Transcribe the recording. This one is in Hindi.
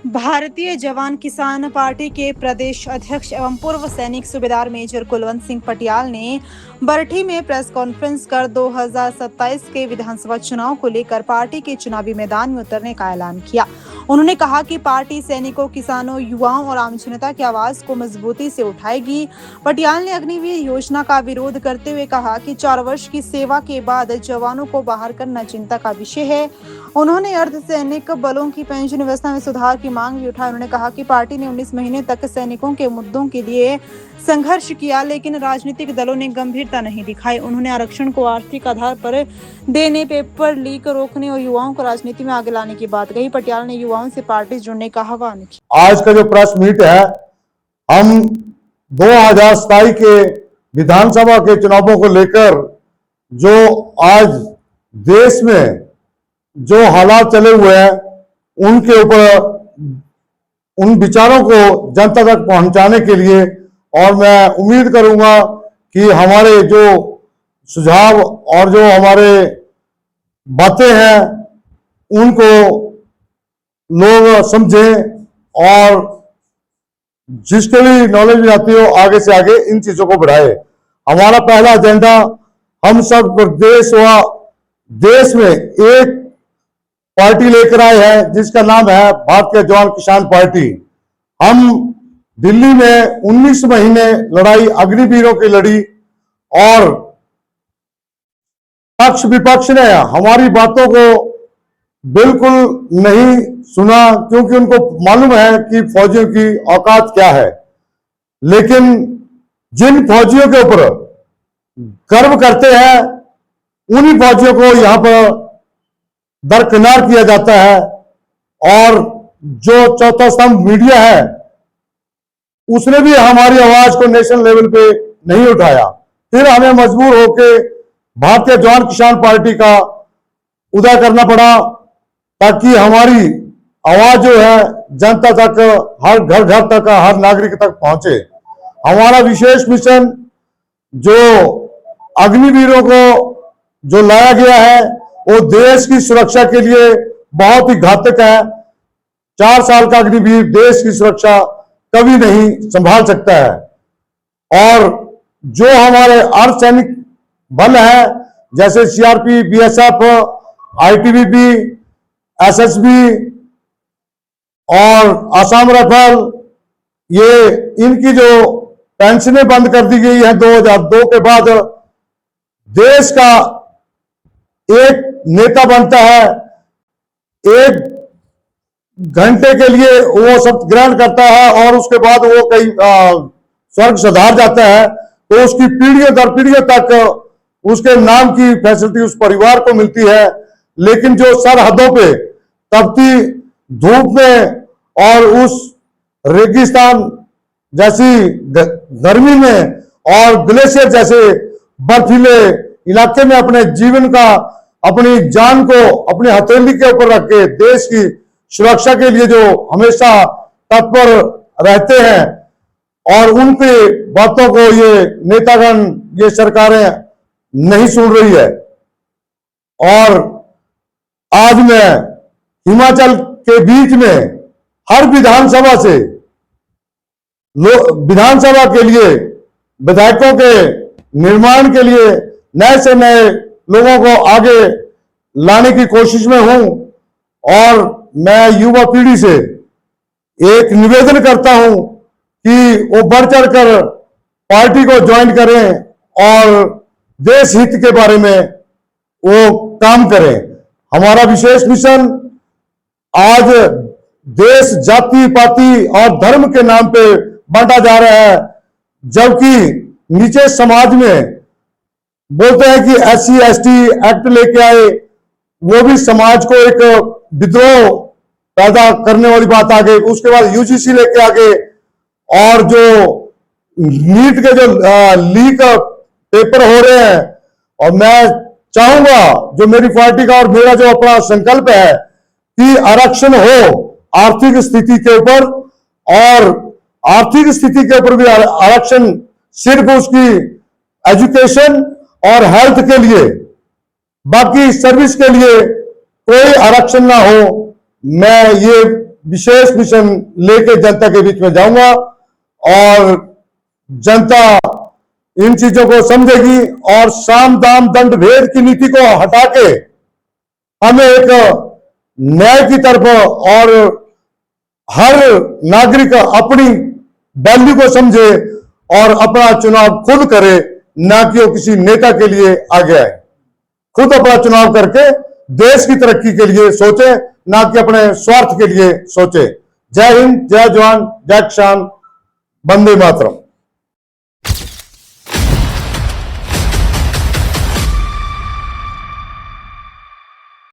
भारतीय जवान किसान पार्टी के प्रदेश अध्यक्ष एवं पूर्व सैनिक सूबेदार मेजर कुलवंत सिंह पटियाल ने बरठी में प्रेस कॉन्फ्रेंस कर 2027 के विधानसभा चुनाव को लेकर पार्टी के चुनावी मैदान में उतरने का ऐलान किया। उन्होंने कहा कि पार्टी सैनिकों, किसानों, युवाओं और आम जनता की आवाज को मजबूती से उठाएगी। पटियाल ने अग्निवीर योजना का विरोध करते हुए कहा कि 4 वर्ष की सेवा के बाद जवानों को बाहर करना चिंता का विषय है। उन्होंने अर्धसैनिक बलों की पेंशन व्यवस्था में सुधार की मांग भी उठाई। उन्होंने कहा कि पार्टी ने 19 महीने तक सैनिकों के मुद्दों के लिए संघर्ष किया, लेकिन राजनीतिक दलों ने गंभीरता नहीं दिखाई। उन्होंने आरक्षण को आर्थिक आधार पर देने, पेपर लीक रोकने और युवाओं को राजनीति में आगे लाने की बात कही। पटियाल ने युवाओं से पार्टी जुड़ने का आह्वान किया। आज का जो प्रेस मीट है, हम 2027 के विधानसभा के चुनावों को लेकर जो आज देश में जो हालात चले हुए हैं, उनके ऊपर उन विचारों को जनता तक पहुंचाने के लिए, और मैं उम्मीद करूंगा कि हमारे जो सुझाव और जो हमारे बातें हैं उनको लोग समझें और जिसको भी नॉलेज भी आती हो आगे से आगे इन चीजों को बढ़ाए। हमारा पहला एजेंडा, हम सब प्रदेश व देश में एक पार्टी लेकर आए हैं जिसका नाम है भारतीय जवान किसान पार्टी। हम दिल्ली में 19 महीने लड़ाई अग्निवीरों की लड़ी और पक्ष विपक्ष ने हमारी बातों को बिल्कुल नहीं सुना, क्योंकि उनको मालूम है कि फौजियों की औकात क्या है। लेकिन जिन फौजियों के ऊपर गर्व करते हैं, उन्हीं फौजियों को यहां पर दरकिनार किया जाता है। और जो चौथा स्तंभ मीडिया है, उसने भी हमारी आवाज को नेशनल लेवल पे नहीं उठाया। फिर हमें मजबूर होकर भारतीय जवान किसान पार्टी का उदय करना पड़ा, ताकि हमारी आवाज जो है जनता तक, हर घर तक, हर नागरिक तक पहुंचे। हमारा विशेष मिशन जो अग्निवीरों को जो लाया गया है, वो देश की सुरक्षा के लिए बहुत ही घातक है। 4 साल का अग्निवीर देश की सुरक्षा कभी नहीं संभाल सकता है। और जो हमारे अर्धसैनिक बल है, जैसे सीआरपी, बीएसएफ, आईटीबीपी, एसएसबी और आसाम राइफल, ये इनकी जो पेंशनें बंद कर दी गई है 2002 के बाद, देश का एक नेता बनता है, 1 घंटे के लिए वो सब ग्रहण करता है और उसके बाद वो कई स्वर्ग सुधार जाता है, तो उसकी पीढ़ियों दर पीढ़ियों तक उसके नाम की फैसिलिटी उस परिवार को मिलती है। लेकिन जो सरहदों पे तपती धूप में और उस रेगिस्तान जैसी गर्मी में और ग्लेशियर जैसे बर्फीले इलाके में अपने जीवन का, अपनी जान को अपनी हथेली के ऊपर रख के देश की सुरक्षा के लिए जो हमेशा तत्पर रहते हैं, और उनकी बातों को ये नेतागण, ये सरकारें नहीं सुन रही है। और आज मैं हिमाचल के बीच में हर विधानसभा से विधानसभा के लिए, विधायकों के निर्माण के लिए नए से नए लोगों को आगे लाने की कोशिश में हूं। और मैं युवा पीढ़ी से एक निवेदन करता हूं कि वो बढ़ चढ़कर पार्टी को ज्वाइन करें और देश हित के बारे में वो काम करें। हमारा विशेष मिशन आज देश जाति पाति और धर्म के नाम पे बांटा जा रहा है, जबकि नीचे समाज में बोलते हैं कि SC ST एक्ट लेके आए, वो भी समाज को एक विद्रोह पैदा करने वाली बात आ गई। उसके बाद UGC लेके आ गए, और जो नीट के जो लीक पेपर हो रहे हैं, और मैं चाहूंगा, जो मेरी पार्टी का और मेरा जो अपना संकल्प है, कि आरक्षण हो आर्थिक स्थिति के ऊपर, और आर्थिक स्थिति के ऊपर भी आरक्षण सिर्फ उसकी एजुकेशन और हेल्थ के लिए, बाकी सर्विस के लिए कोई आरक्षण ना हो। मैं ये विशेष मिशन लेके जनता के बीच में जाऊंगा और जनता इन चीजों को समझेगी और साम दाम दंड भेद की नीति को हटा के हमें एक न्याय की तरफ और हर नागरिक अपनी वैल्यू को समझे और अपना चुनाव खुद करे, ना कि वो किसी नेता के लिए आगे आए। खुद अपना चुनाव करके देश की तरक्की के लिए सोचे, ना कि अपने स्वार्थ के लिए सोचे। जय हिंद, जय जवान, जय किसान, वंदे मातरम।